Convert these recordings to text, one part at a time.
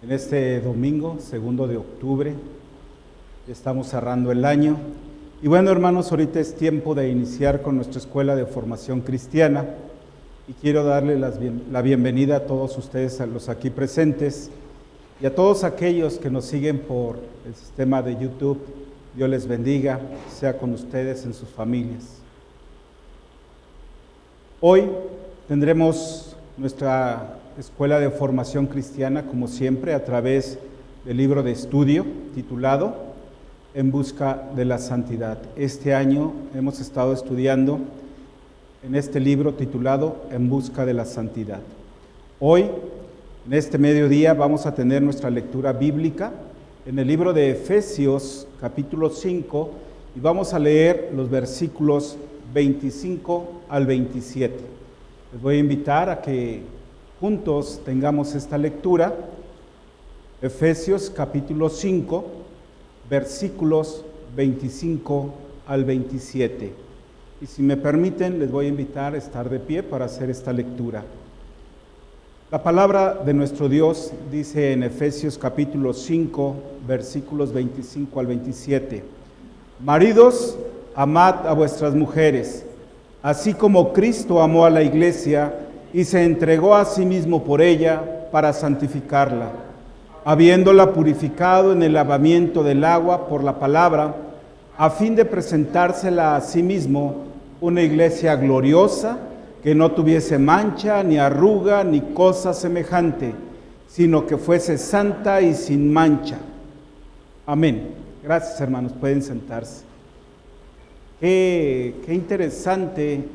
en este domingo, 2 de octubre. Estamos cerrando el año. Y bueno, hermanos, ahorita es tiempo de iniciar con nuestra escuela de formación cristiana. Y quiero darle la bienvenida a todos ustedes, a los aquí presentes, y a todos aquellos que nos siguen por el sistema de YouTube. Dios les bendiga, sea con ustedes en sus familias. Hoy tendremos nuestra escuela de formación cristiana, como siempre, a través del libro de estudio titulado En busca de la santidad. Este año hemos estado estudiando en este libro titulado En busca de la santidad. Hoy, en este mediodía, vamos a tener nuestra lectura bíblica en el libro de Efesios, capítulo 5, y vamos a leer los versículos 25 al 27. Les voy a invitar a que juntos tengamos esta lectura. Efesios, capítulo 5, versículos 25 al 27. Y si me permiten, les voy a invitar a estar de pie para hacer esta lectura. La palabra de nuestro Dios dice en Efesios capítulo 5, versículos 25 al 27. Maridos, amad a vuestras mujeres, así como Cristo amó a la iglesia y se entregó a sí mismo por ella para santificarla, habiéndola purificado en el lavamiento del agua por la palabra, a fin de presentársela a sí mismo una iglesia gloriosa, que no tuviese mancha, ni arruga, ni cosa semejante, sino que fuese santa y sin mancha. Amén. Gracias, hermanos, pueden sentarse. Qué interesante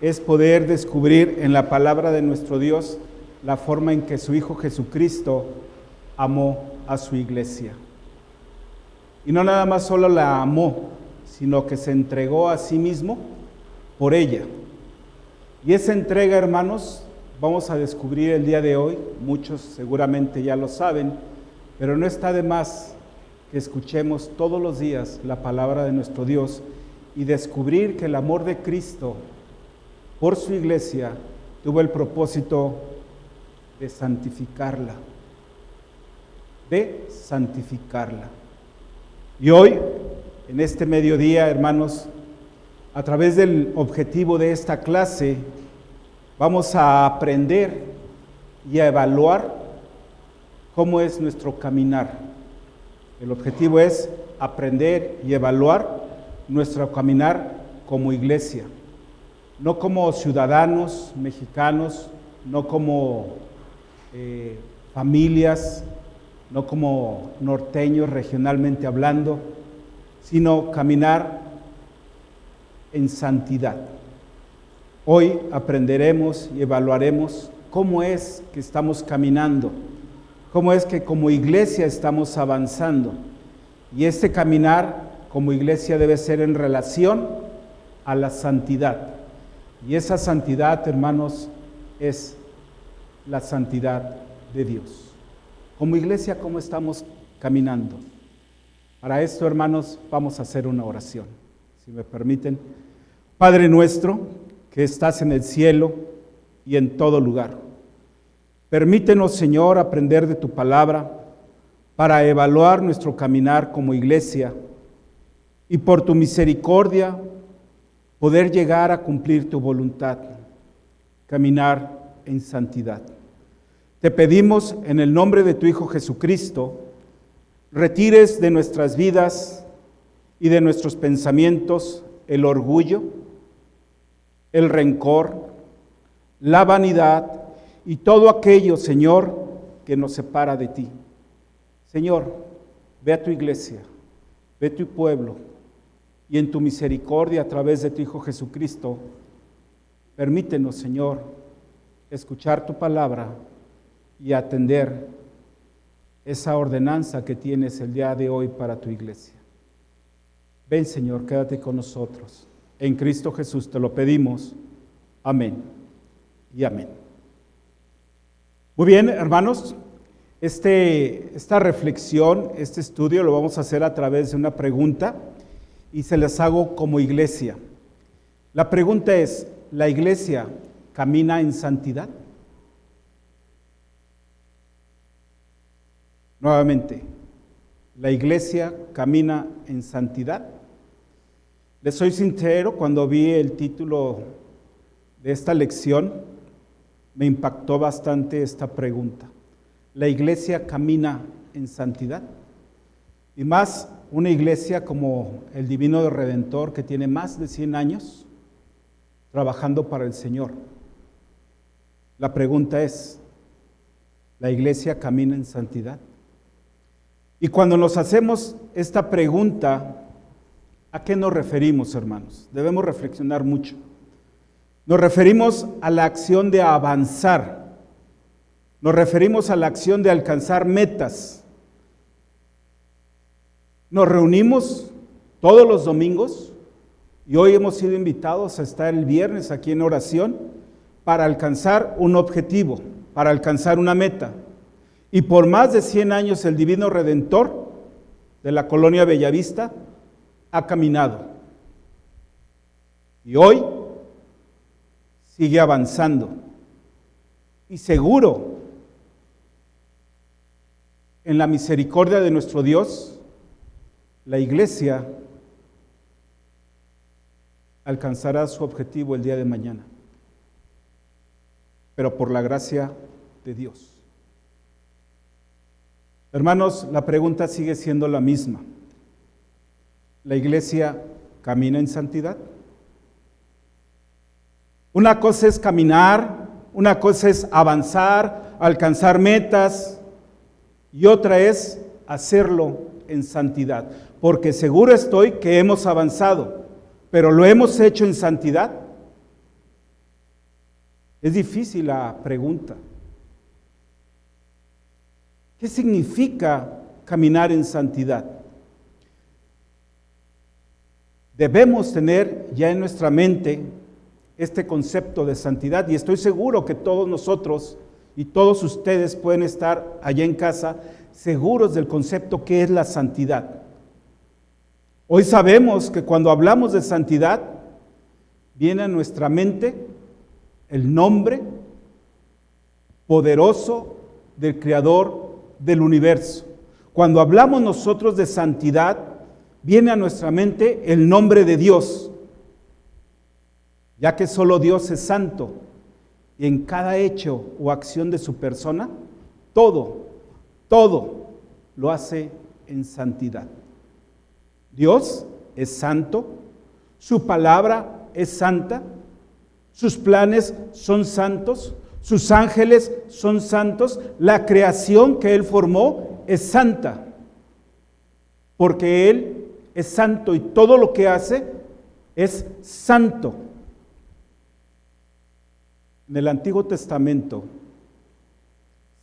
es poder descubrir en la palabra de nuestro Dios la forma en que su Hijo Jesucristo amó a su iglesia. Y no nada más solo la amó, sino que se entregó a sí mismo por ella. Y esa entrega, hermanos, vamos a descubrir el día de hoy. Muchos seguramente ya lo saben, pero no está de más que escuchemos todos los días la palabra de nuestro Dios y descubrir que el amor de Cristo por su iglesia tuvo el propósito de santificarla. Y hoy, en este mediodía, hermanos, a través del objetivo de esta clase, vamos a aprender y a evaluar cómo es nuestro caminar. El objetivo es aprender y evaluar nuestro caminar como iglesia, no como ciudadanos mexicanos, no como familias, no como norteños regionalmente hablando, sino caminar en santidad. Hoy aprenderemos y evaluaremos cómo es que estamos caminando, cómo es que como iglesia estamos avanzando. Y este caminar como iglesia debe ser en relación a la santidad. Y esa santidad, hermanos, es la santidad de Dios. Como iglesia, ¿cómo estamos caminando? Para esto, hermanos, vamos a hacer una oración, si me permiten. Padre nuestro, que estás en el cielo y en todo lugar, permítenos, Señor, aprender de tu palabra para evaluar nuestro caminar como iglesia y por tu misericordia poder llegar a cumplir tu voluntad, caminar en santidad. Te pedimos en el nombre de tu Hijo Jesucristo, retires de nuestras vidas y de nuestros pensamientos el orgullo, el rencor, la vanidad y todo aquello, Señor, que nos separa de ti. Señor, ve a tu iglesia, ve a tu pueblo, y en tu misericordia a través de tu Hijo Jesucristo, permítenos, Señor, escuchar tu palabra y atender esa ordenanza que tienes el día de hoy para tu iglesia. Ven, Señor, quédate con nosotros. En Cristo Jesús te lo pedimos. Amén y amén. Muy bien, hermanos, esta reflexión, este estudio lo vamos a hacer a través de una pregunta y se las hago como iglesia. La pregunta es, ¿la iglesia camina en santidad? Nuevamente, la iglesia camina en santidad. Les soy sincero, cuando vi el título de esta lección, me impactó bastante esta pregunta. ¿La iglesia camina en santidad? Y más una iglesia como el Divino Redentor, que tiene más de 100 años trabajando para el Señor. La pregunta es, ¿la iglesia camina en santidad? Y cuando nos hacemos esta pregunta, ¿a qué nos referimos, hermanos? Debemos reflexionar mucho. Nos referimos a la acción de avanzar. Nos referimos a la acción de alcanzar metas. Nos reunimos todos los domingos y hoy hemos sido invitados a estar el viernes aquí en oración para alcanzar un objetivo, para alcanzar una meta. Y por más de 100 años el Divino Redentor de la colonia Bellavista ha caminado. Y hoy sigue avanzando. Y seguro, en la misericordia de nuestro Dios, la iglesia alcanzará su objetivo el día de mañana. Pero por la gracia de Dios. Hermanos, la pregunta sigue siendo la misma. ¿La iglesia camina en santidad? Una cosa es caminar, una cosa es avanzar, alcanzar metas, y otra es hacerlo en santidad. Porque seguro estoy que hemos avanzado, pero ¿lo hemos hecho en santidad? Es difícil la pregunta. ¿Qué significa caminar en santidad? Debemos tener ya en nuestra mente este concepto de santidad, y estoy seguro que todos nosotros y todos ustedes pueden estar allá en casa seguros del concepto que es la santidad. Hoy sabemos que cuando hablamos de santidad, viene a nuestra mente el nombre poderoso del Creador del universo. Cuando hablamos nosotros de santidad, viene a nuestra mente el nombre de Dios, ya que solo Dios es santo, y en cada hecho o acción de su persona, todo lo hace en santidad. Dios es santo, su palabra es santa, sus planes son santos, sus ángeles son santos, la creación que Él formó es santa, porque Él es santo y todo lo que hace es santo. En el Antiguo Testamento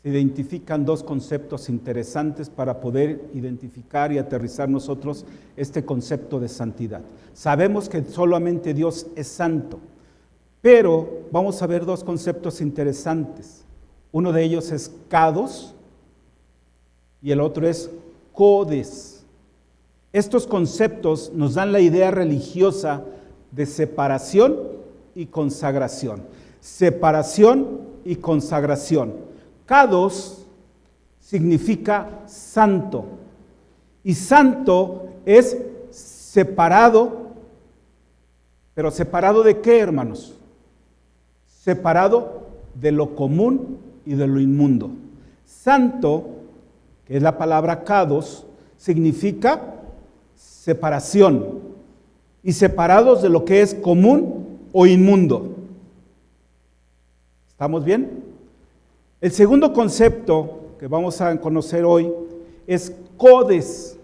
se identifican dos conceptos interesantes para poder identificar y aterrizar nosotros este concepto de santidad. Sabemos que solamente Dios es santo, pero vamos a ver dos conceptos interesantes. Uno de ellos es kados y el otro es codes. Estos conceptos nos dan la idea religiosa de separación y consagración. Separación y consagración. Kados significa santo. Y santo es separado. ¿Pero separado de qué, hermanos? Separado de lo común y de lo inmundo. Santo, que es la palabra kados, significa separación. Y separados de lo que es común o inmundo. ¿Estamos bien? El segundo concepto que vamos a conocer hoy es codes,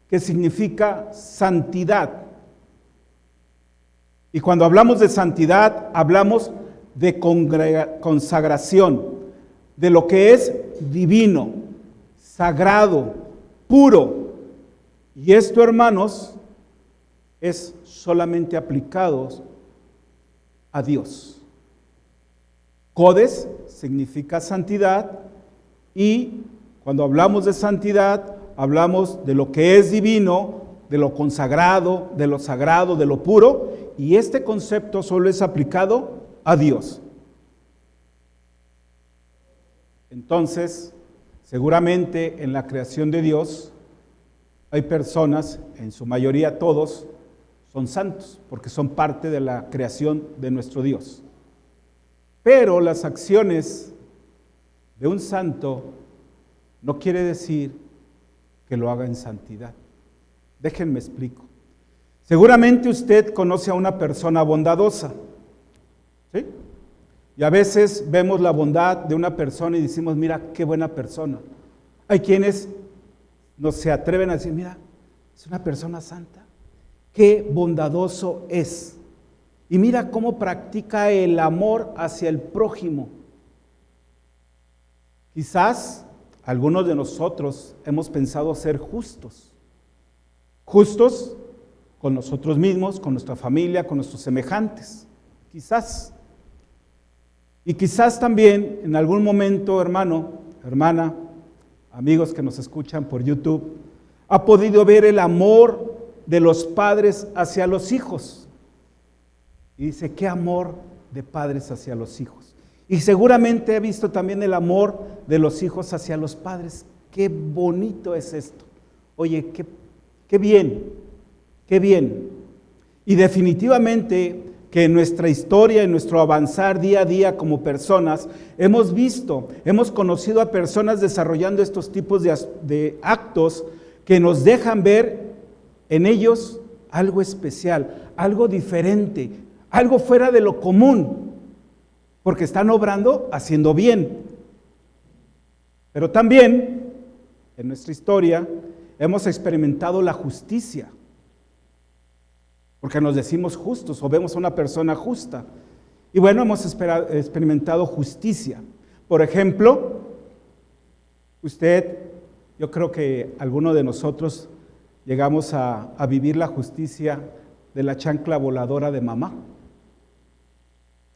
que significa santidad. Y cuando hablamos de santidad, hablamos de consagración, de lo que es divino, sagrado, puro. Y esto, hermanos, es solamente aplicado a Dios. Codes significa santidad, y cuando hablamos de santidad, hablamos de lo que es divino, de lo consagrado, de lo sagrado, de lo puro, y este concepto solo es aplicado a Dios. Entonces, Seguramente en la creación de Dios hay personas, en su mayoría todos, son santos, porque son parte de la creación de nuestro Dios. Pero las acciones de un santo no quiere decir que lo haga en santidad. Déjenme explico. Seguramente usted conoce a una persona bondadosa, ¿sí? Y a veces vemos la bondad de una persona y decimos, mira, qué buena persona. Hay quienes no se atreven a decir, mira, es una persona santa. Qué bondadoso es. Y mira cómo practica el amor hacia el prójimo. Quizás algunos de nosotros hemos pensado ser justos. Justos con nosotros mismos, con nuestra familia, con nuestros semejantes. Quizás. Y quizás también en algún momento, hermano, hermana, amigos que nos escuchan por YouTube, ha podido ver el amor de los padres hacia los hijos. Y dice, qué amor de padres hacia los hijos. Y seguramente he visto también el amor de los hijos hacia los padres. Qué bonito es esto. Oye, qué bien, qué bien. Y definitivamente que en nuestra historia, en nuestro avanzar día a día como personas, hemos visto, hemos conocido a personas desarrollando estos tipos de actos que nos dejan ver en ellos algo especial, algo diferente, algo fuera de lo común, porque están obrando haciendo bien. Pero también en nuestra historia hemos experimentado la justicia, porque nos decimos justos o vemos a una persona justa. Y bueno, hemos experimentado justicia. Por ejemplo, yo creo que alguno de nosotros llegamos a vivir la justicia de la chancla voladora de mamá,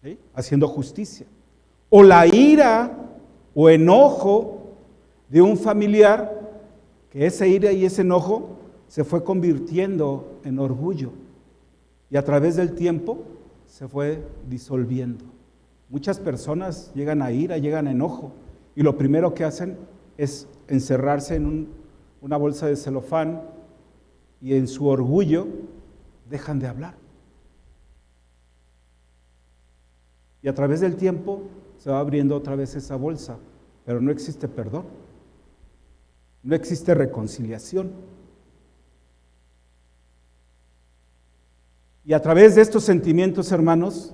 ¿sí? Haciendo justicia. O la ira o enojo de un familiar, que esa ira y ese enojo se fue convirtiendo en orgullo. Y a través del tiempo se fue disolviendo. Muchas personas llegan a ira, llegan a enojo, y lo primero que hacen es encerrarse en una bolsa de celofán, y en su orgullo dejan de hablar. Y a través del tiempo se va abriendo otra vez esa bolsa, pero no existe perdón, no existe reconciliación. Y a través de estos sentimientos, hermanos,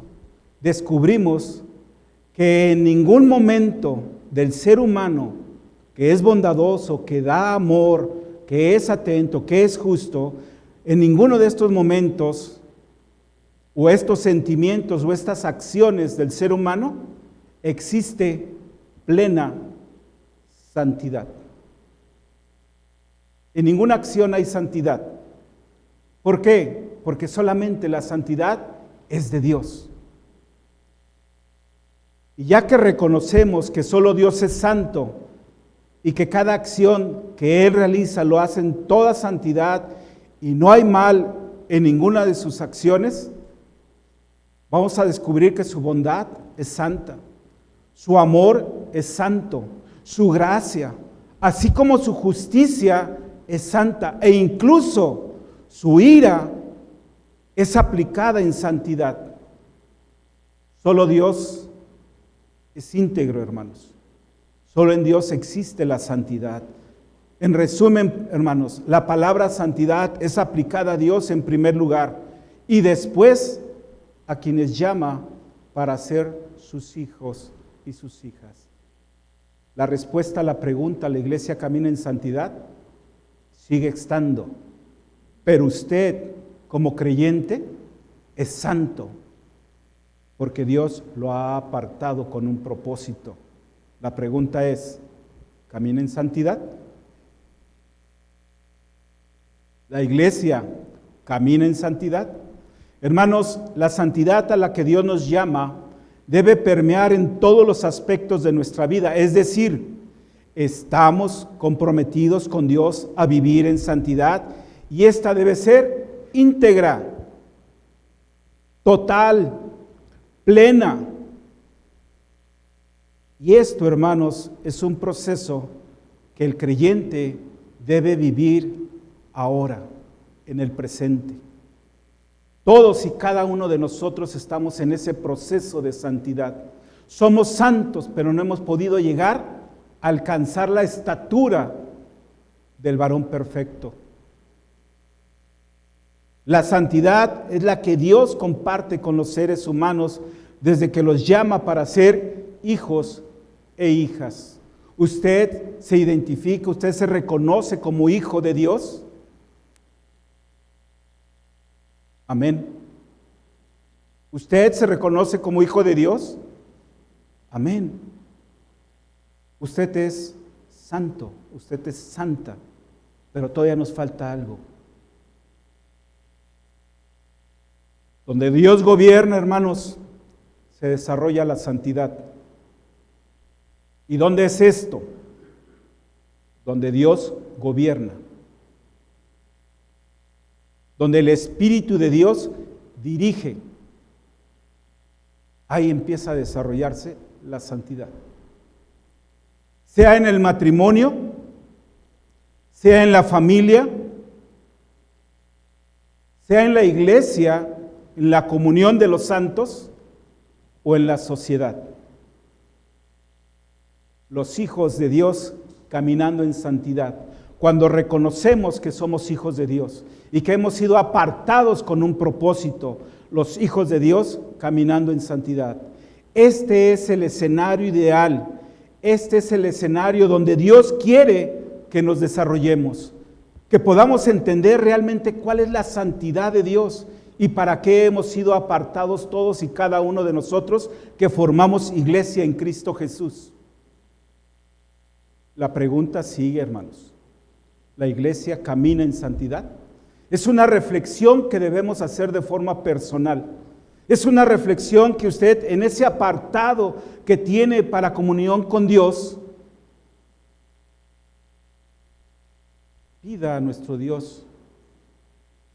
descubrimos que en ningún momento del ser humano que es bondadoso, que da amor, que es atento, que es justo, en ninguno de estos momentos o estos sentimientos o estas acciones del ser humano existe plena santidad. En ninguna acción hay santidad. ¿Por qué? Porque solamente la santidad es de Dios. Y ya que reconocemos que solo Dios es santo y que cada acción que Él realiza lo hace en toda santidad y no hay mal en ninguna de sus acciones, vamos a descubrir que su bondad es santa, su amor es santo, su gracia, así como su justicia es santa, e incluso su ira es aplicada en santidad. Solo Dios es íntegro, hermanos. Solo en Dios existe la santidad. En resumen, hermanos, la palabra santidad es aplicada a Dios en primer lugar y después a quienes llama para ser sus hijos y sus hijas. La respuesta a la pregunta, ¿la iglesia camina en santidad? Sigue estando. Pero usted, como creyente, es santo, porque Dios lo ha apartado con un propósito. La pregunta es, ¿camina en santidad? ¿La iglesia camina en santidad? Hermanos, la santidad a la que Dios nos llama debe permear en todos los aspectos de nuestra vida. Es decir, estamos comprometidos con Dios a vivir en santidad y esta debe ser íntegra, total, plena. Y esto, hermanos, es un proceso que el creyente debe vivir ahora, en el presente. Todos y cada uno de nosotros estamos en ese proceso de santidad. Somos santos, pero no hemos podido llegar a alcanzar la estatura del varón perfecto. La santidad es la que Dios comparte con los seres humanos desde que los llama para ser hijos e hijas. ¿Usted se identifica, usted se reconoce como hijo de Dios? Amén. ¿Usted se reconoce como hijo de Dios? Amén. Usted es santo, usted es santa, pero todavía nos falta algo. Donde Dios gobierna, hermanos, se desarrolla la santidad. ¿Y dónde es esto? Donde Dios gobierna. Donde el Espíritu de Dios dirige. Ahí empieza a desarrollarse la santidad. Sea en el matrimonio, sea en la familia, sea en la iglesia, en la comunión de los santos o en la sociedad. Los hijos de Dios caminando en santidad. Cuando reconocemos que somos hijos de Dios y que hemos sido apartados con un propósito, los hijos de Dios caminando en santidad. Este es el escenario ideal. Este es el escenario donde Dios quiere que nos desarrollemos, que podamos entender realmente cuál es la santidad de Dios y para qué hemos sido apartados todos y cada uno de nosotros que formamos iglesia en Cristo Jesús. La pregunta sigue, hermanos. ¿La iglesia camina en santidad? Es una reflexión que debemos hacer de forma personal. Es una reflexión que usted en ese apartado que tiene para comunión con Dios, pida a nuestro Dios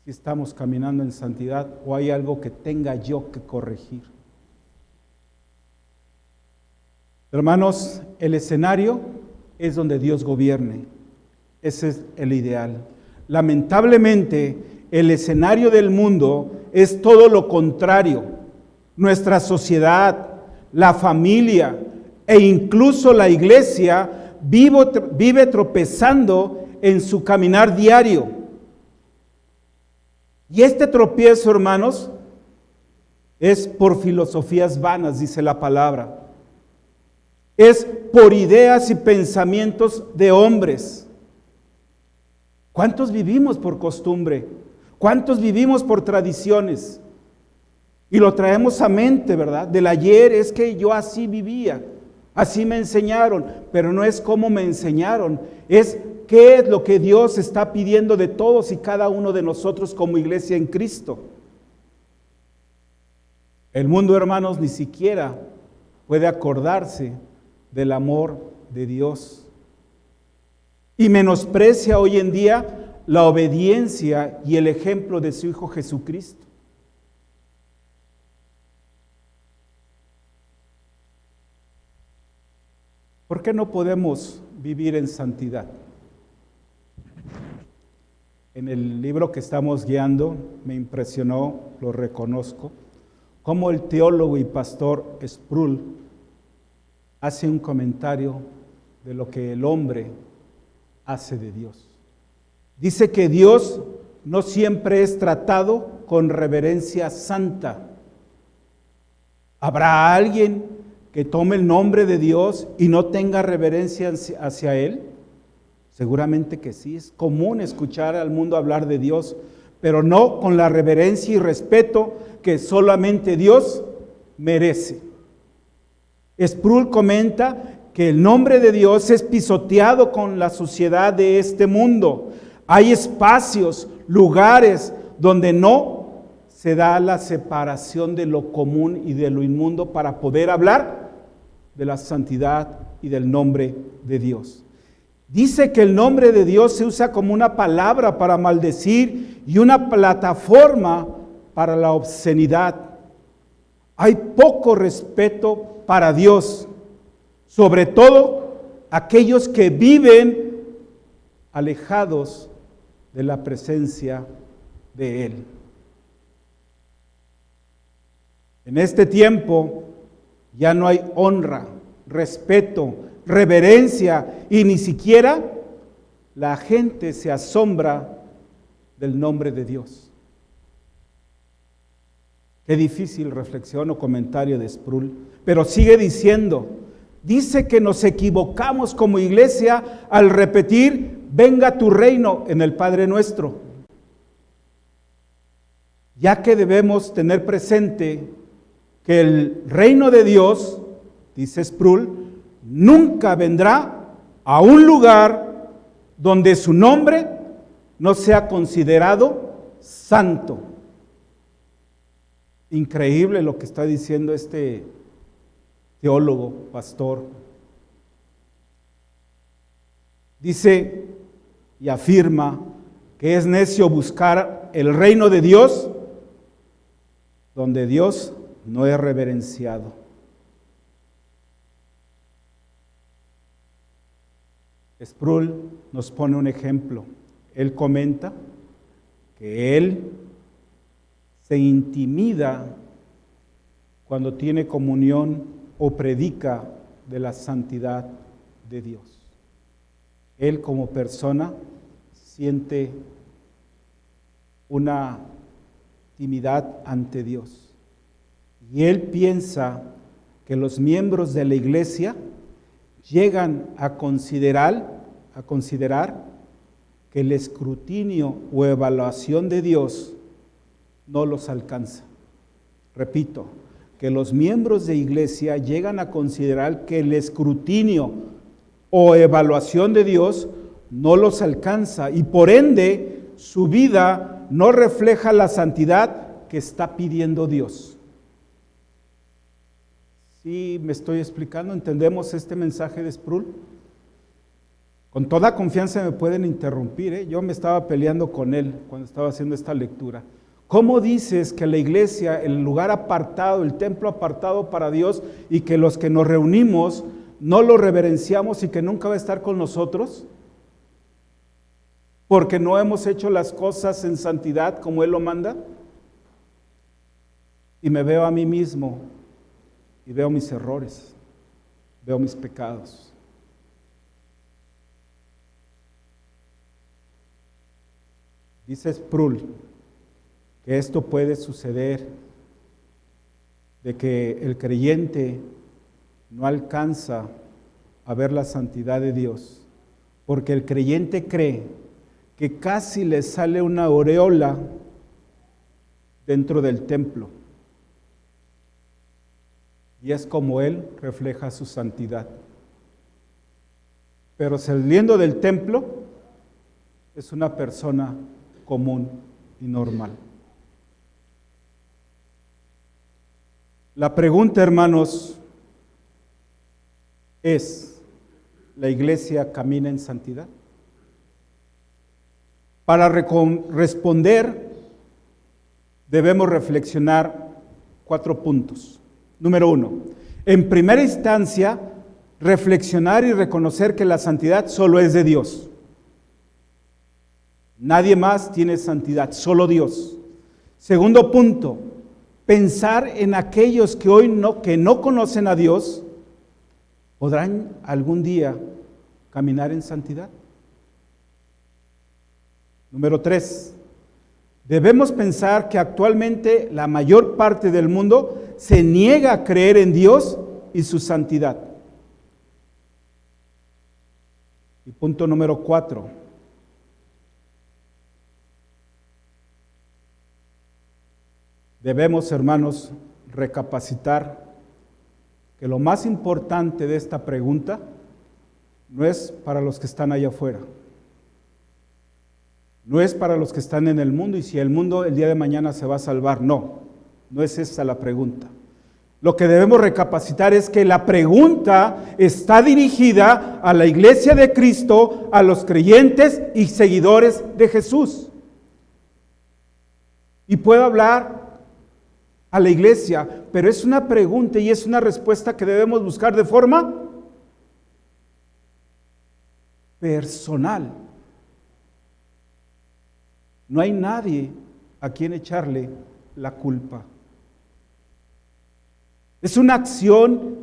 si estamos caminando en santidad o hay algo que tenga yo que corregir. Hermanos, el escenario es donde Dios gobierne. Ese es el ideal. Lamentablemente, el escenario del mundo es todo lo contrario. Nuestra sociedad, la familia e incluso la iglesia vive tropezando en su caminar diario. Y este tropiezo, hermanos, es por filosofías vanas, dice la palabra. Es por ideas y pensamientos de hombres. ¿Cuántos vivimos por costumbre? ¿Cuántos vivimos por tradiciones? Y lo traemos a mente, ¿verdad? Del ayer es que yo así vivía, así me enseñaron, pero no es cómo me enseñaron, es qué es lo que Dios está pidiendo de todos y cada uno de nosotros como iglesia en Cristo. El mundo, hermanos, ni siquiera puede acordarse del amor de Dios. Y menosprecia hoy en día la obediencia y el ejemplo de su Hijo Jesucristo. ¿Por qué no podemos vivir en santidad? En el libro que estamos guiando me impresionó, lo reconozco, cómo el teólogo y pastor Sproul hace un comentario de lo que el hombre hace de Dios. Dice que Dios no siempre es tratado con reverencia santa. ¿Habrá alguien que tome el nombre de Dios y no tenga reverencia hacia Él? Seguramente que sí. Es común escuchar al mundo hablar de Dios, pero no con la reverencia y respeto que solamente Dios merece. Sproul comenta que el nombre de Dios es pisoteado con la suciedad de este mundo. Hay espacios, lugares donde no se da la separación de lo común y de lo inmundo para poder hablar de la santidad y del nombre de Dios. Dice que el nombre de Dios se usa como una palabra para maldecir y una plataforma para la obscenidad. Hay poco respeto para Dios, sobre todo aquellos que viven alejados de la presencia de Él. En este tiempo ya no hay honra, respeto, reverencia y ni siquiera la gente se asombra del nombre de Dios. Qué difícil reflexión o comentario de Sproul, pero sigue diciendo, dice que nos equivocamos como iglesia al repetir, venga tu reino en el Padre Nuestro, ya que debemos tener presente que el reino de Dios, dice Sproul, nunca vendrá a un lugar donde su nombre no sea considerado santo. Increíble lo que está diciendo este teólogo, pastor. Dice y afirma que es necio buscar el reino de Dios donde Dios no es reverenciado. Sproul nos pone un ejemplo. Él comenta que él se intimida cuando tiene comunión o predica de la santidad de Dios. Él como persona siente una timidez ante Dios. Y él piensa que los miembros de la iglesia llegan a considerar que el escrutinio o evaluación de Dios no los alcanza. Repito, que los miembros de iglesia llegan a considerar que el escrutinio o evaluación de Dios no los alcanza y por ende su vida no refleja la santidad que está pidiendo Dios. ¿Sí me estoy explicando? ¿Entendemos este mensaje de Sproul? Con toda confianza me pueden interrumpir, Yo me estaba peleando con él cuando estaba haciendo esta lectura. ¿Cómo dices que la iglesia, el lugar apartado, el templo apartado para Dios, y que los que nos reunimos no lo reverenciamos y que nunca va a estar con nosotros? Porque no hemos hecho las cosas en santidad como Él lo manda. Y me veo a mí mismo y veo mis errores, veo mis pecados. Dice Sproul que esto puede suceder, de que el creyente no alcanza a ver la santidad de Dios, porque el creyente cree que casi le sale una aureola dentro del templo, y es como él refleja su santidad. Pero saliendo del templo, es una persona común y normal. La pregunta, hermanos, es: ¿la iglesia camina en santidad? Para responder, debemos reflexionar 4 puntos. Número 1, en primera instancia, reflexionar y reconocer que la santidad solo es de Dios. Nadie más tiene santidad, solo Dios. Segundo punto, pensar en aquellos que hoy no conocen a Dios, ¿podrán algún día caminar en santidad? Número 3, debemos pensar que actualmente la mayor parte del mundo se niega a creer en Dios y su santidad. Y punto número 4, debemos, hermanos, recapacitar que lo más importante de esta pregunta no es para los que están allá afuera, no es para los que están en el mundo y si el mundo el día de mañana se va a salvar. No es esa la pregunta. Lo que debemos recapacitar es que la pregunta está dirigida a la iglesia de Cristo, a los creyentes y seguidores de Jesús. Y puedo hablar a la iglesia, pero es una pregunta y es una respuesta que debemos buscar de forma personal. No hay nadie a quien echarle la culpa. Es una acción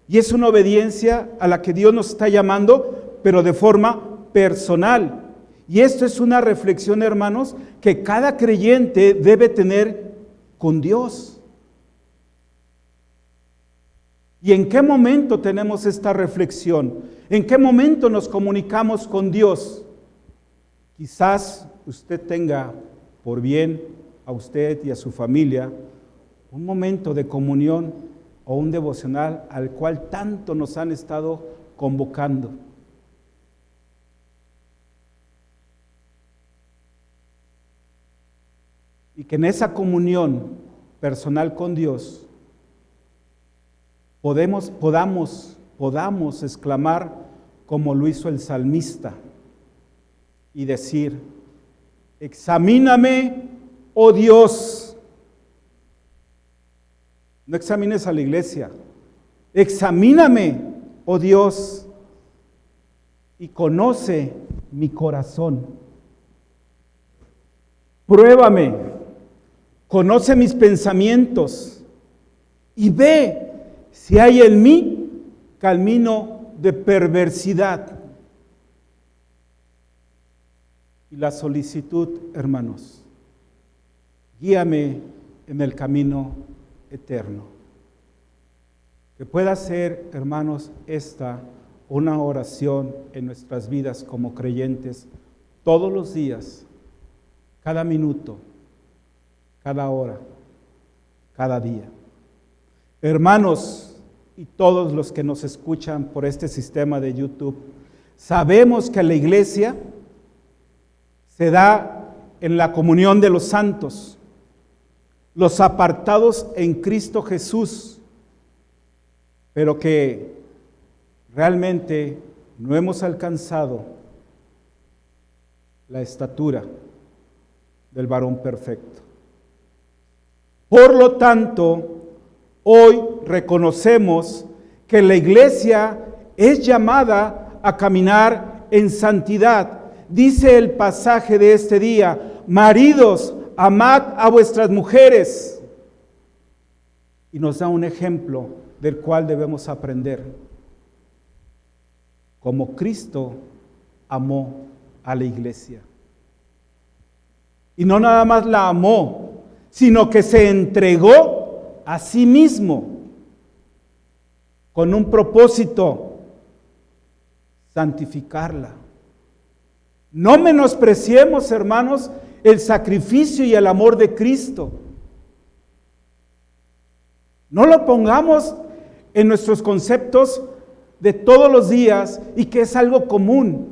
y es una obediencia a la que Dios nos está llamando, pero de forma personal. Y esto es una reflexión, hermanos, que cada creyente debe tener con Dios. ¿Y en qué momento tenemos esta reflexión? ¿En qué momento nos comunicamos con Dios? Quizás usted tenga por bien a usted y a su familia un momento de comunión o un devocional al cual tanto nos han estado convocando. Y que en esa comunión personal con Dios podamos exclamar como lo hizo el salmista y decir: examíname, oh Dios. No examines a la iglesia, examíname, oh Dios, y conoce mi corazón. Pruébame, conoce mis pensamientos y ve si hay en mí camino de perversidad. Y la solicitud, hermanos, guíame en el camino eterno. Que pueda ser, hermanos, esta una oración en nuestras vidas como creyentes todos los días, cada minuto, cada hora, cada día. Hermanos y todos los que nos escuchan por este sistema de YouTube, sabemos que la iglesia se da en la comunión de los santos, los apartados en Cristo Jesús, pero que realmente no hemos alcanzado la estatura del varón perfecto. Por lo tanto, hoy reconocemos que la iglesia es llamada a caminar en santidad. Dice el pasaje de este día: maridos, amad a vuestras mujeres. Y nos da un ejemplo del cual debemos aprender. Como Cristo amó a la iglesia. Y no nada más la amó, sino que se entregó a sí mismo con un propósito: santificarla. No menospreciemos, hermanos, el sacrificio y el amor de Cristo. No lo pongamos en nuestros conceptos de todos los días y que es algo común.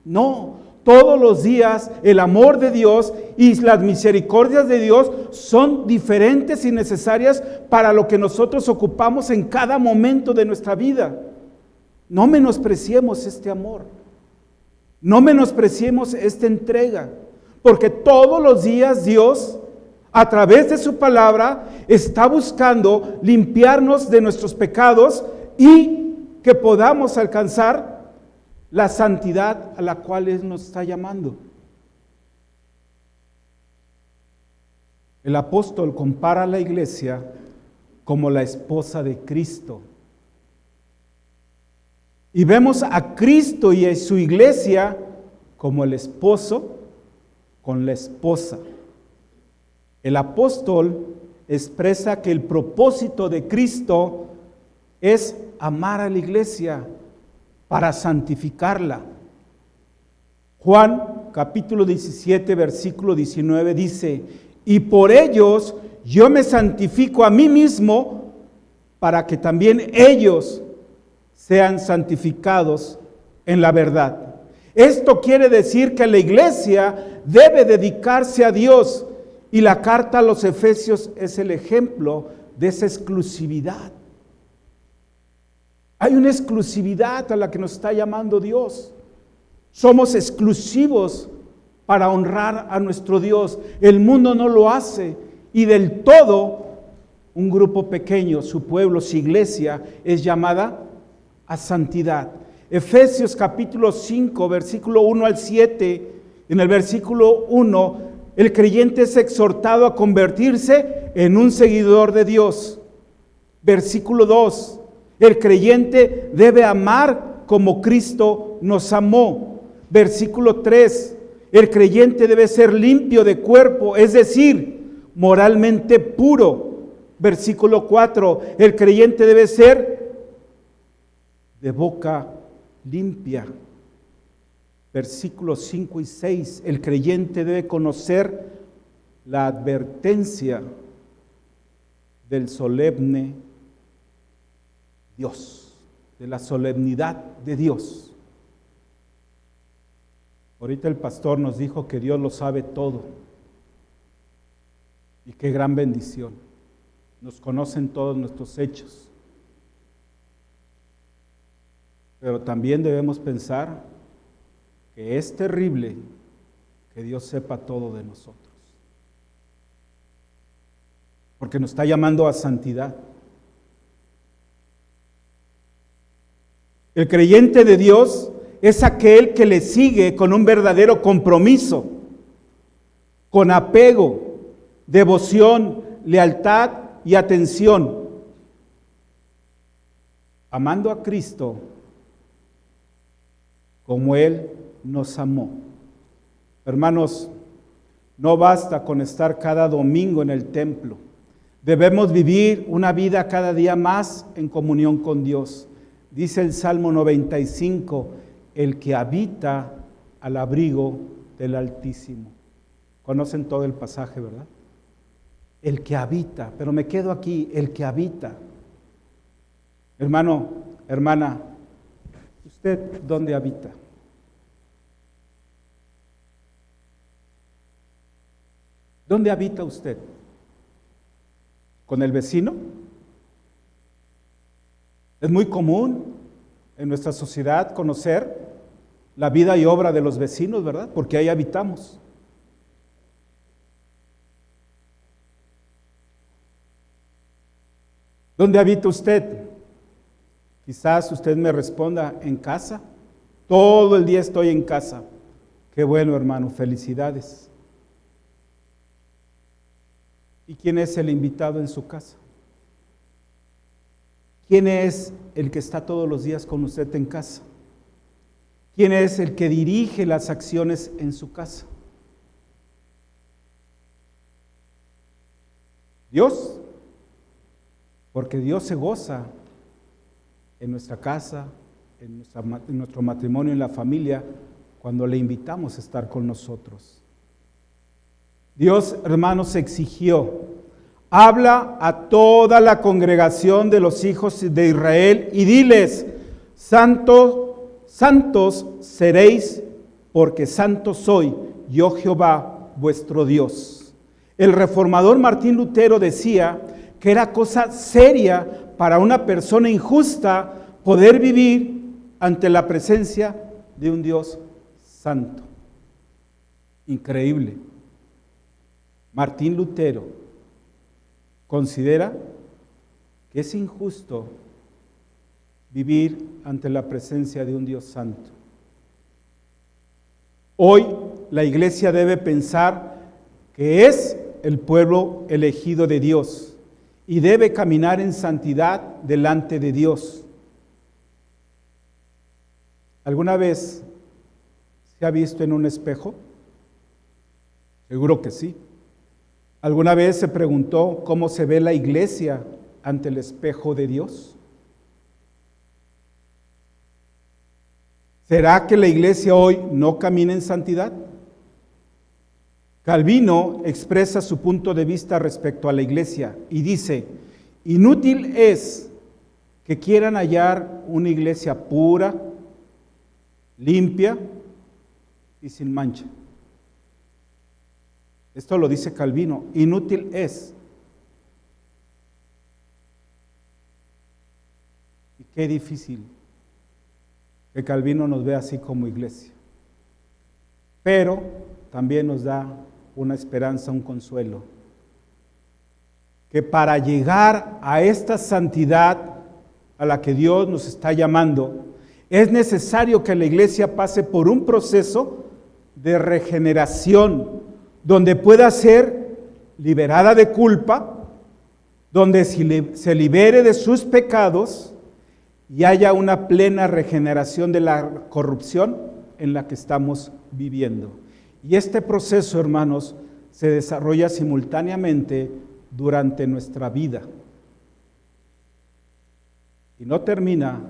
No, todos los días el amor de Dios y las misericordias de Dios son diferentes y necesarias para lo que nosotros ocupamos en cada momento de nuestra vida. No menospreciemos este amor. No menospreciemos esta entrega, porque todos los días Dios, a través de su palabra, está buscando limpiarnos de nuestros pecados y que podamos alcanzar la santidad a la cual Él nos está llamando. El apóstol compara a la iglesia como la esposa de Cristo. Y vemos a Cristo y a su iglesia como el esposo con la esposa. El apóstol expresa que el propósito de Cristo es amar a la iglesia para santificarla. Juan capítulo 17 versículo 19 dice: y por ellos yo me santifico a mí mismo, para que también ellos sean santificados en la verdad. Esto quiere decir que la iglesia debe dedicarse a Dios, y la carta a los Efesios es el ejemplo de esa exclusividad. Hay una exclusividad a la que nos está llamando Dios. Somos exclusivos para honrar a nuestro Dios. El mundo no lo hace, y del todo un grupo pequeño, su pueblo, su iglesia, es llamada a santidad. Efesios capítulo 5, versículo 1 al 7, en el versículo 1, el creyente es exhortado a convertirse en un seguidor de Dios. Versículo 2, el creyente debe amar como Cristo nos amó. Versículo 3, el creyente debe ser limpio de cuerpo, es decir, moralmente puro. Versículo 4, el creyente debe ser de boca limpia. Versículos 5 y 6, el creyente debe conocer la advertencia del solemne Dios, de la solemnidad de Dios. Ahorita el pastor nos dijo que Dios lo sabe todo. Y qué gran bendición. Nos conocen todos nuestros hechos. Pero también debemos pensar que es terrible que Dios sepa todo de nosotros. Porque nos está llamando a santidad. El creyente de Dios es aquel que le sigue con un verdadero compromiso, con apego, devoción, lealtad y atención, amando a Cristo como Él nos amó. Hermanos, no basta con estar cada domingo en el templo. Debemos vivir una vida cada día más en comunión con Dios. Dice el Salmo 95, el que habita al abrigo del Altísimo. Conocen todo el pasaje, ¿verdad? El que habita, pero me quedo aquí, el que habita. Hermano, hermana, ¿usted dónde habita? ¿Dónde habita usted? ¿Con el vecino? Es muy común en nuestra sociedad conocer la vida y obra de los vecinos, ¿verdad? Porque ahí habitamos. ¿Dónde habita usted? Quizás usted me responda, en casa. Todo el día estoy en casa. Qué bueno, hermano, felicidades. ¿Y quién es el invitado en su casa? ¿Quién es el que está todos los días con usted en casa? ¿Quién es el que dirige las acciones en su casa? ¿Dios? Porque Dios se goza en nuestra casa, en nuestro matrimonio, en la familia, cuando le invitamos a estar con nosotros. Dios, hermanos, exigió: habla a toda la congregación de los hijos de Israel y diles: santos seréis, porque santo soy yo, Jehová, vuestro Dios. El reformador Martín Lutero decía que era cosa seria para una persona injusta poder vivir ante la presencia de un Dios santo. Increíble. Martín Lutero considera que es injusto vivir ante la presencia de un Dios santo. Hoy la iglesia debe pensar que es el pueblo elegido de Dios y debe caminar en santidad delante de Dios. ¿Alguna vez se ha visto en un espejo? Seguro que sí. ¿Alguna vez se preguntó cómo se ve la iglesia ante el espejo de Dios? ¿Será que la iglesia hoy no camina en santidad? Calvino expresa su punto de vista respecto a la iglesia y dice: inútil es que quieran hallar una iglesia pura, limpia y sin mancha. Esto lo dice Calvino, inútil es. Y qué difícil que Calvino nos vea así como iglesia. Pero también nos da una esperanza, un consuelo. Que para llegar a esta santidad a la que Dios nos está llamando, es necesario que la iglesia pase por un proceso de regeneración, donde pueda ser liberada de culpa, donde se libere de sus pecados y haya una plena regeneración de la corrupción en la que estamos viviendo. Y este proceso, hermanos, se desarrolla simultáneamente durante nuestra vida y no termina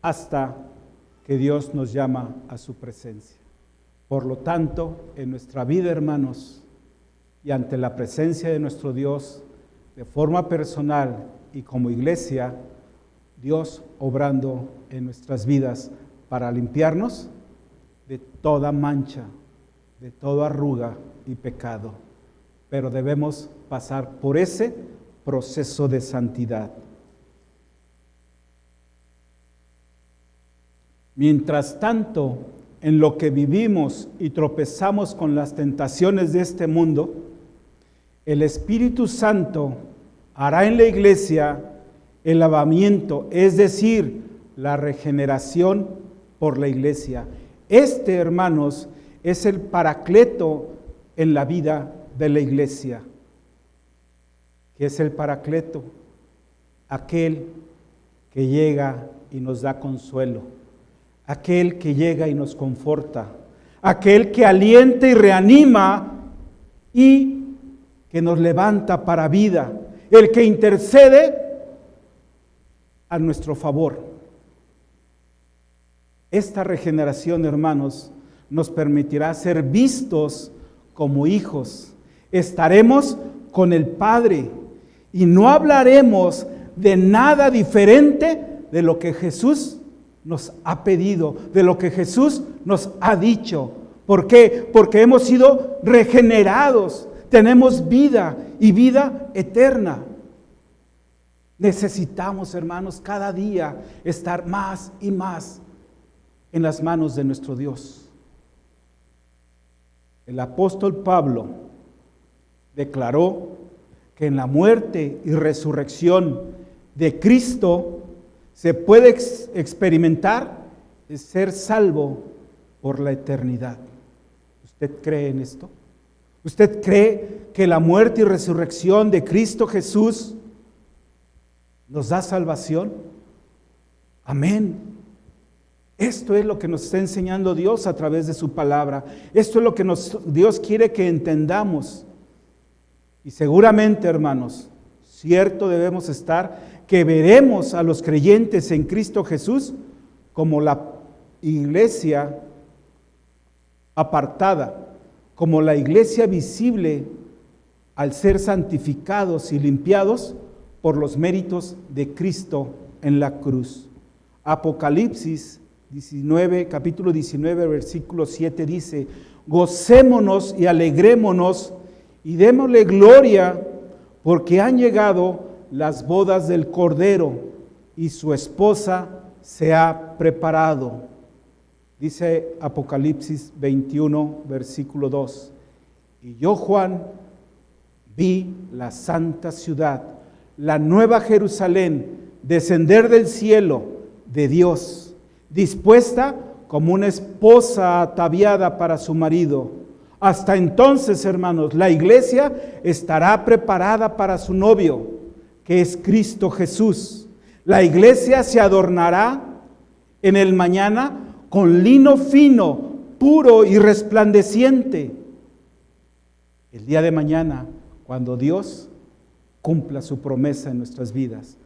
hasta que Dios nos llama a su presencia. Por lo tanto, en nuestra vida, hermanos, y ante la presencia de nuestro Dios, de forma personal y como iglesia, Dios obrando en nuestras vidas para limpiarnos de toda mancha, de toda arruga y pecado. Pero debemos pasar por ese proceso de santidad. Mientras tanto, en lo que vivimos y tropezamos con las tentaciones de este mundo, el Espíritu Santo hará en la iglesia el lavamiento, es decir, la regeneración por la iglesia. Este, hermanos, es el paracleto en la vida de la iglesia. ¿Qué es el paracleto? Aquel que llega y nos da consuelo, aquel que llega y nos conforta, aquel que alienta y reanima y que nos levanta para vida, el que intercede a nuestro favor. Esta regeneración, hermanos, nos permitirá ser vistos como hijos. Estaremos con el Padre y no hablaremos de nada diferente de lo que Jesús nos ha pedido, de lo que Jesús nos ha dicho. ¿Por qué? Porque hemos sido regenerados, tenemos vida y vida eterna. Necesitamos, hermanos, cada día estar más y más en las manos de nuestro Dios. El apóstol Pablo declaró que en la muerte y resurrección de Cristo se puede experimentar ser salvo por la eternidad. ¿Usted cree en esto? ¿Usted cree que la muerte y resurrección de Cristo Jesús nos da salvación? Amén. Esto es lo que nos está enseñando Dios a través de su palabra. Esto es lo que Dios quiere que entendamos. Y seguramente, hermanos, cierto debemos estar que veremos a los creyentes en Cristo Jesús como la iglesia apartada, como la iglesia visible al ser santificados y limpiados por los méritos de Cristo en la cruz. Apocalipsis 19, capítulo 19, versículo 7 dice: gocémonos y alegrémonos y démosle gloria, porque han llegado las bodas del Cordero y su esposa se ha preparado. Dice Apocalipsis 21, versículo 2: y yo, Juan, vi la santa ciudad, la nueva Jerusalén, descender del cielo de Dios, dispuesta como una esposa ataviada para su marido. Hasta entonces, hermanos, la iglesia estará preparada para su novio, que es Cristo Jesús. La iglesia se adornará en el mañana con lino fino, puro y resplandeciente. El día de mañana, cuando Dios cumpla su promesa en nuestras vidas.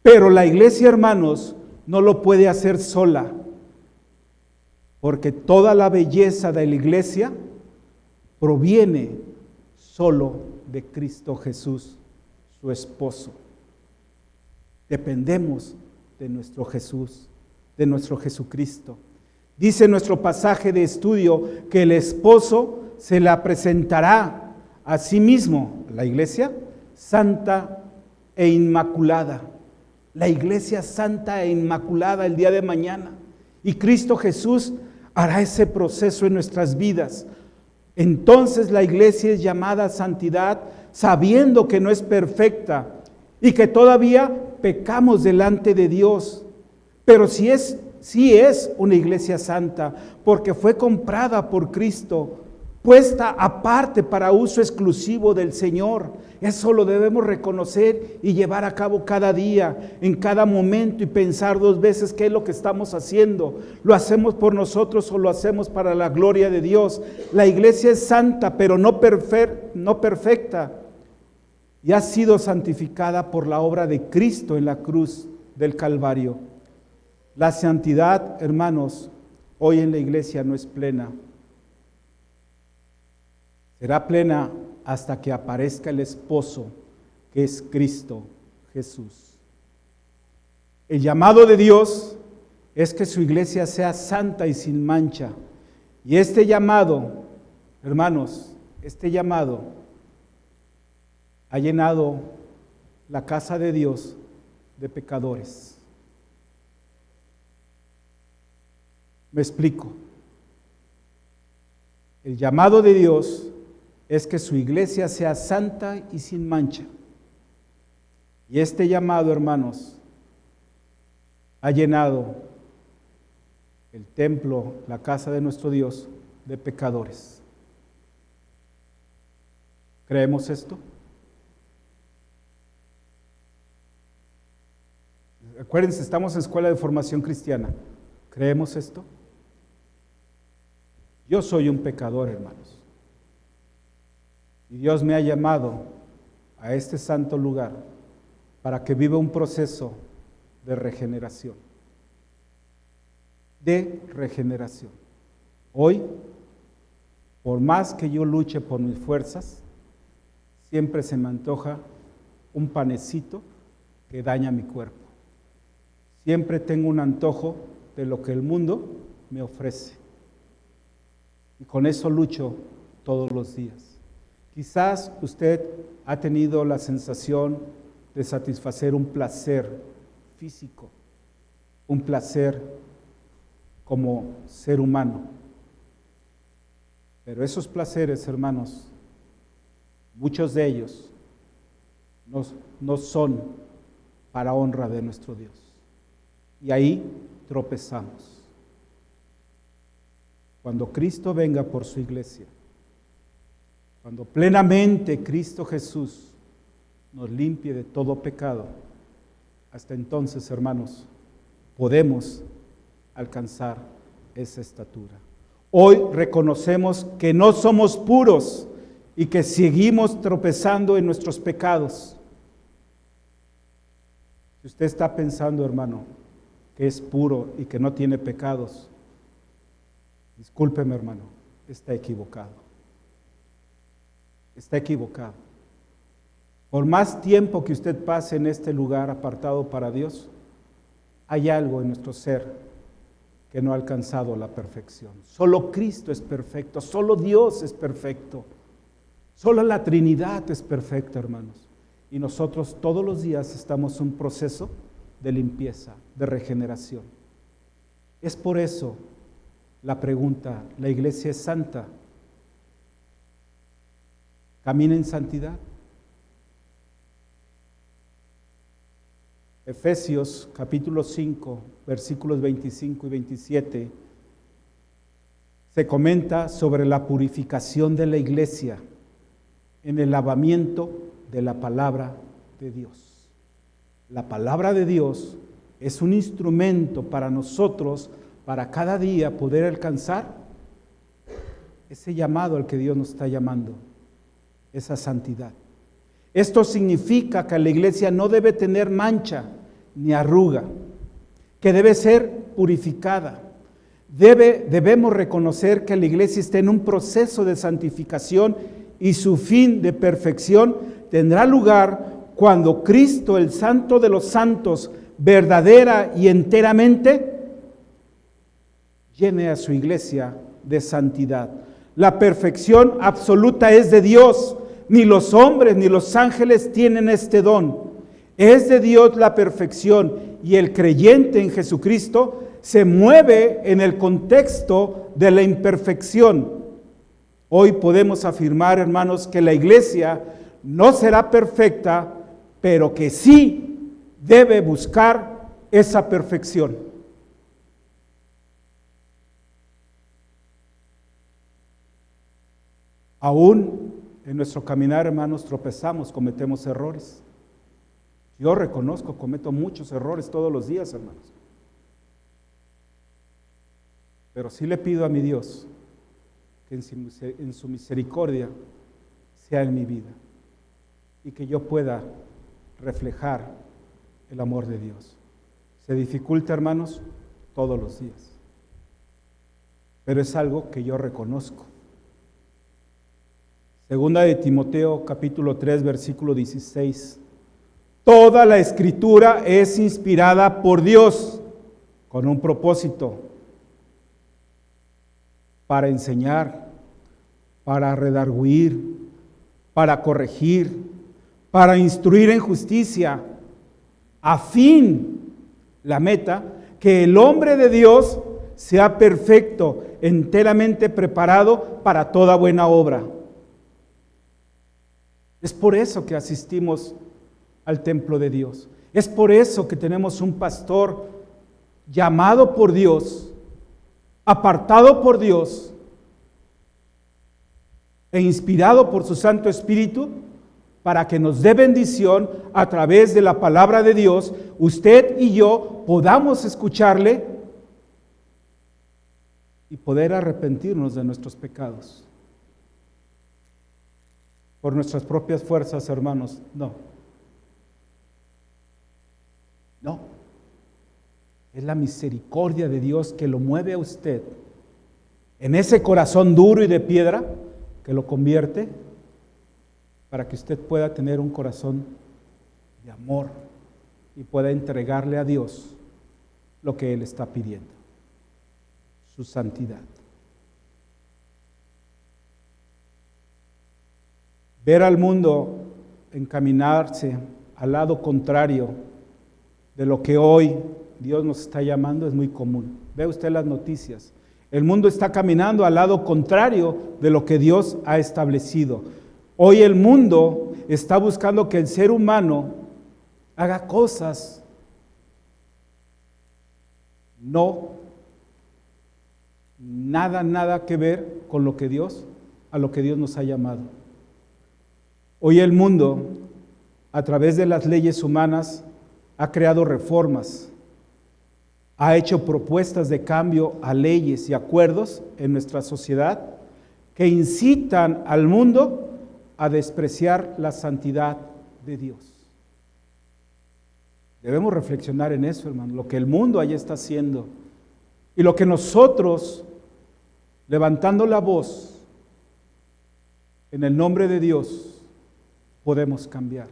Pero la iglesia, hermanos, no lo puede hacer sola, porque toda la belleza de la iglesia proviene solo de Cristo Jesús, su esposo. Dependemos de nuestro Jesús, de nuestro Jesucristo. Dice nuestro pasaje de estudio que el esposo se la presentará a sí mismo, la iglesia, santa e inmaculada. La iglesia santa e inmaculada el día de mañana. Y Cristo Jesús hará ese proceso en nuestras vidas. Entonces la iglesia es llamada a santidad, sabiendo que no es perfecta y que todavía pecamos delante de Dios. Pero sí es una iglesia santa, porque fue comprada por Cristo, puesta aparte para uso exclusivo del Señor. Eso lo debemos reconocer y llevar a cabo cada día, en cada momento, y pensar 2 veces qué es lo que estamos haciendo. ¿Lo hacemos por nosotros o lo hacemos para la gloria de Dios? La iglesia es santa, pero no perfecta, y ha sido santificada por la obra de Cristo en la cruz del Calvario. La santidad, hermanos, hoy en la iglesia no es plena. Será plena hasta que aparezca el esposo, que es Cristo Jesús. El llamado de Dios es que su iglesia sea santa y sin mancha. Y este llamado, hermanos, este llamado ha llenado la casa de Dios de pecadores. Me explico. El llamado de Dios es que su iglesia sea santa y sin mancha. Y este llamado, hermanos, ha llenado el templo, la casa de nuestro Dios, de pecadores. ¿Creemos esto? Acuérdense, estamos en escuela de formación cristiana. ¿Creemos esto? Yo soy un pecador, hermanos. Y Dios me ha llamado a este santo lugar para que viva un proceso de regeneración. De regeneración. Hoy, por más que yo luche por mis fuerzas, siempre se me antoja un panecito que daña mi cuerpo. Siempre tengo un antojo de lo que el mundo me ofrece. Y con eso lucho todos los días. Quizás usted ha tenido la sensación de satisfacer un placer físico, un placer como ser humano. Pero esos placeres, hermanos, muchos de ellos no son para honra de nuestro Dios. Y ahí tropezamos. Cuando Cristo venga por su iglesia, cuando plenamente Cristo Jesús nos limpie de todo pecado, hasta entonces, hermanos, podemos alcanzar esa estatura. Hoy reconocemos que no somos puros y que seguimos tropezando en nuestros pecados. Si usted está pensando, hermano, que es puro y que no tiene pecados, discúlpeme, hermano, está equivocado. Está equivocado. Por más tiempo que usted pase en este lugar apartado para Dios, hay algo en nuestro ser que no ha alcanzado la perfección. Solo Cristo es perfecto, solo Dios es perfecto, solo la Trinidad es perfecta, hermanos. Y nosotros todos los días estamos en un proceso de limpieza, de regeneración. Es por eso la pregunta, ¿la iglesia es santa? ¿Camina en santidad? Efesios capítulo 5, versículos 25 y 27, se comenta sobre la purificación de la iglesia en el lavamiento de la palabra de Dios. La palabra de Dios es un instrumento para nosotros, para cada día poder alcanzar ese llamado al que Dios nos está llamando, esa santidad. Esto significa que la iglesia no debe tener mancha ni arruga, que debe ser purificada. Debemos reconocer que la iglesia está en un proceso de santificación y su fin de perfección tendrá lugar cuando Cristo, el Santo de los Santos, verdadera y enteramente llene a su iglesia de santidad. La perfección absoluta es de Dios. Ni los hombres ni los ángeles tienen este don. Es de Dios la perfección, y el creyente en Jesucristo se mueve en el contexto de la imperfección. Hoy podemos afirmar, hermanos, que la iglesia no será perfecta, pero que sí debe buscar esa perfección. Aún en nuestro caminar, hermanos, tropezamos, cometemos errores. Yo reconozco, cometo muchos errores todos los días, hermanos. Pero sí le pido a mi Dios que en su misericordia sea en mi vida y que yo pueda reflejar el amor de Dios. Se dificulta, hermanos, todos los días. Pero es algo que yo reconozco. Segunda de Timoteo, capítulo 3, versículo 16. Toda la Escritura es inspirada por Dios con un propósito: para enseñar, para redarguir, para corregir, para instruir en justicia, a fin, la meta, que el hombre de Dios sea perfecto, enteramente preparado para toda buena obra. Es por eso que asistimos al templo de Dios. Es por eso que tenemos un pastor llamado por Dios, apartado por Dios e inspirado por su Santo Espíritu para que nos dé bendición a través de la palabra de Dios. Usted y yo podamos escucharle y poder arrepentirnos de nuestros pecados. Por nuestras propias fuerzas, hermanos, no. No. Es la misericordia de Dios que lo mueve a usted en ese corazón duro y de piedra, que lo convierte para que usted pueda tener un corazón de amor y pueda entregarle a Dios lo que Él está pidiendo, su santidad. Ver al mundo encaminarse al lado contrario de lo que hoy Dios nos está llamando es muy común. Ve usted las noticias. El mundo está caminando al lado contrario de lo que Dios ha establecido. Hoy el mundo está buscando que el ser humano haga cosas nada que ver con lo que Dios, a lo que Dios nos ha llamado. Hoy el mundo, a través de las leyes humanas, ha creado reformas, ha hecho propuestas de cambio a leyes y acuerdos en nuestra sociedad que incitan al mundo a despreciar la santidad de Dios. Debemos reflexionar en eso, hermano, lo que el mundo allá está haciendo y lo que nosotros, levantando la voz en el nombre de Dios, podemos cambiar.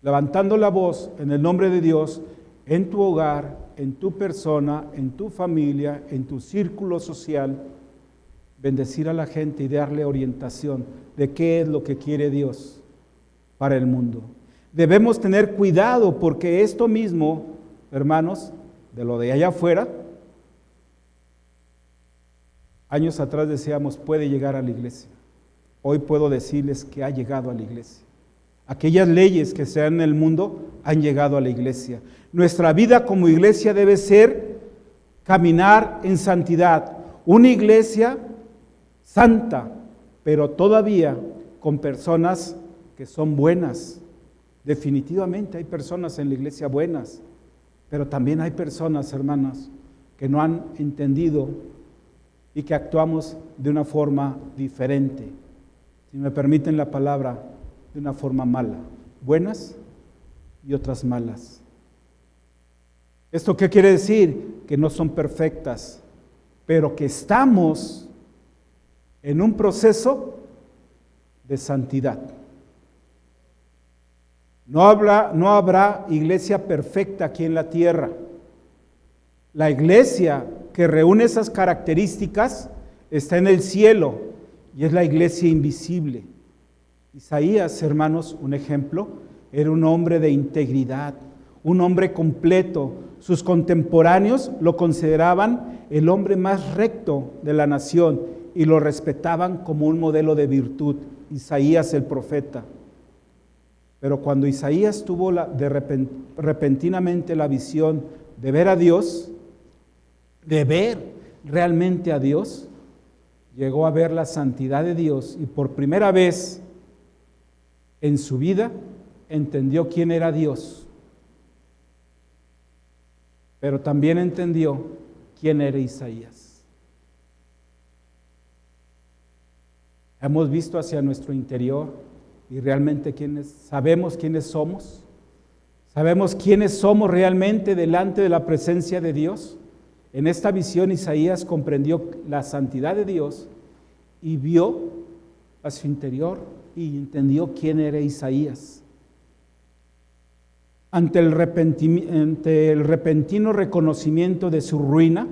Levantando la voz en el nombre de Dios, en tu hogar, en tu persona, en tu familia, en tu círculo social, bendecir a la gente y darle orientación de qué es lo que quiere Dios para el mundo. Debemos tener cuidado porque esto mismo, hermanos, de lo de allá afuera, años atrás decíamos, puede llegar a la iglesia. Hoy puedo decirles que ha llegado a la iglesia. Aquellas leyes que se dan en el mundo han llegado a la iglesia. Nuestra vida como iglesia debe ser caminar en santidad. Una iglesia santa, pero todavía con personas que son buenas. Definitivamente hay personas en la iglesia buenas, pero también hay personas, hermanas, que no han entendido y que actuamos de una forma diferente. Si me permiten la palabra, de una forma mala. Buenas y otras malas. ¿Esto qué quiere decir? Que no son perfectas, pero que estamos en un proceso de santidad. No habrá iglesia perfecta aquí en la tierra. La iglesia que reúne esas características está en el cielo y es la iglesia invisible. Isaías, hermanos, un ejemplo, era un hombre de integridad, un hombre completo. Sus contemporáneos lo consideraban el hombre más recto de la nación y lo respetaban como un modelo de virtud. Isaías el profeta. Pero cuando Isaías tuvo repentinamente la visión de ver a Dios, de ver realmente a Dios, llegó a ver la santidad de Dios y por primera vez en su vida entendió quién era Dios, pero también entendió quién era Isaías. Hemos visto hacia nuestro interior y realmente sabemos quiénes somos. ¿Sabemos quiénes somos realmente delante de la presencia de Dios? En esta visión Isaías comprendió la santidad de Dios y vio a su interior y entendió quién era Isaías. Ante el repentino reconocimiento de su ruina,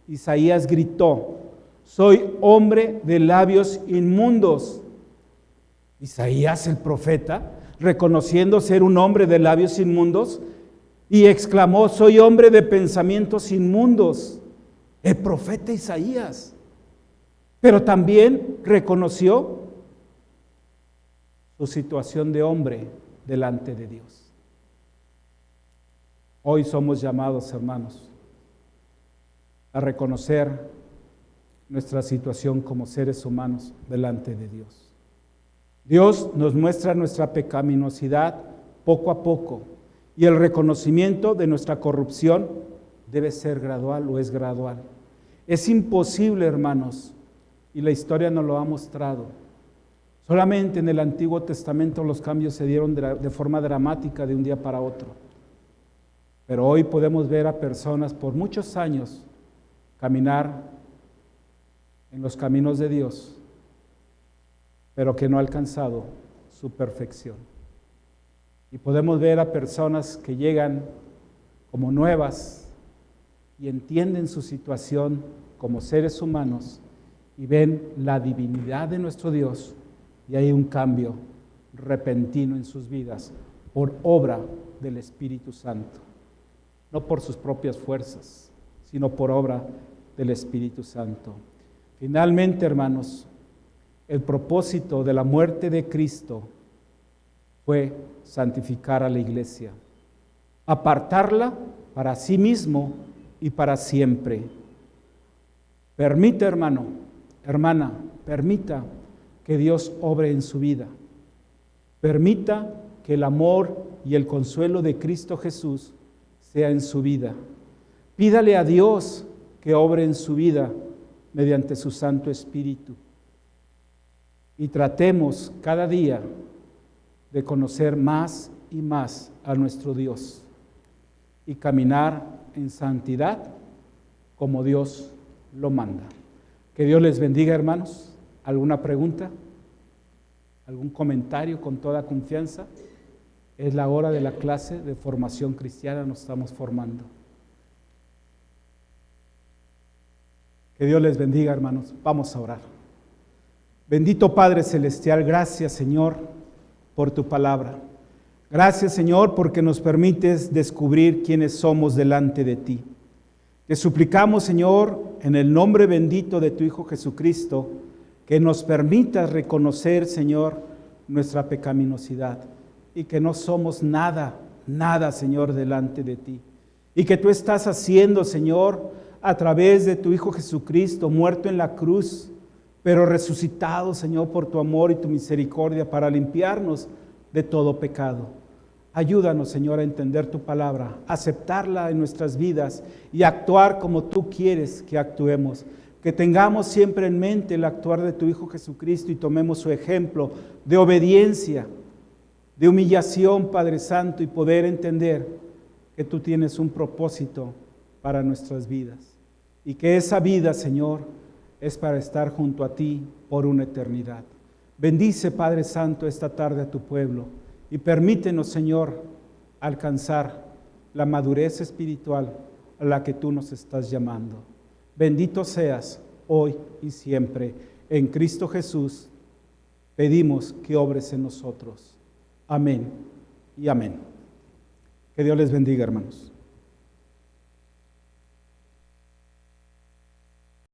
Isaías gritó: soy hombre de labios inmundos. Isaías el profeta, reconociendo ser un hombre de labios inmundos, y exclamó: soy hombre de pensamientos inmundos. El profeta Isaías. Pero también reconoció su situación de hombre delante de Dios. Hoy somos llamados, hermanos, a reconocer nuestra situación como seres humanos delante de Dios. Dios nos muestra nuestra pecaminosidad poco a poco y el reconocimiento de nuestra corrupción debe ser gradual o es gradual. Es imposible, hermanos, y la historia nos lo ha mostrado. Solamente en el Antiguo Testamento los cambios se dieron de forma dramática de un día para otro. Pero hoy podemos ver a personas por muchos años caminar en los caminos de Dios, pero que no ha alcanzado su perfección. Y podemos ver a personas que llegan como nuevas y entienden su situación como seres humanos y ven la divinidad de nuestro Dios y hay un cambio repentino en sus vidas por obra del Espíritu Santo. No por sus propias fuerzas, sino por obra del Espíritu Santo. Finalmente, hermanos, el propósito de la muerte de Cristo fue santificar a la iglesia, apartarla para sí mismo y para siempre. Permita, hermano, hermana, permita que Dios obre en su vida. Permita que el amor y el consuelo de Cristo Jesús sea en su vida. Pídale a Dios que obre en su vida mediante su Santo Espíritu. Y tratemos cada día de conocer más y más a nuestro Dios y caminar en santidad como Dios lo manda. Que Dios les bendiga, hermanos. ¿Alguna pregunta? ¿Algún comentario con toda confianza? Es la hora de la clase de formación cristiana, nos estamos formando. Que Dios les bendiga, hermanos. Vamos a orar. Bendito Padre Celestial, gracias, Señor, por tu palabra. Gracias, Señor, porque nos permites descubrir quiénes somos delante de ti. Te suplicamos, Señor, en el nombre bendito de tu Hijo Jesucristo, que nos permitas reconocer, Señor, nuestra pecaminosidad y que no somos nada, Señor, delante de ti. Y que tú estás haciendo, Señor, a través de tu Hijo Jesucristo, muerto en la cruz, pero resucitado, Señor, por tu amor y tu misericordia para limpiarnos de todo pecado. Ayúdanos, Señor, a entender tu palabra, a aceptarla en nuestras vidas y actuar como tú quieres que actuemos. Que tengamos siempre en mente el actuar de tu Hijo Jesucristo y tomemos su ejemplo de obediencia, de humillación, Padre Santo, y poder entender que tú tienes un propósito para nuestras vidas. Y que esa vida, Señor, es para estar junto a ti por una eternidad. Bendice, Padre Santo, esta tarde a tu pueblo y permítenos, Señor, alcanzar la madurez espiritual a la que tú nos estás llamando. Bendito seas hoy y siempre. En Cristo Jesús pedimos que obres en nosotros. Amén y amén. Que Dios les bendiga, hermanos.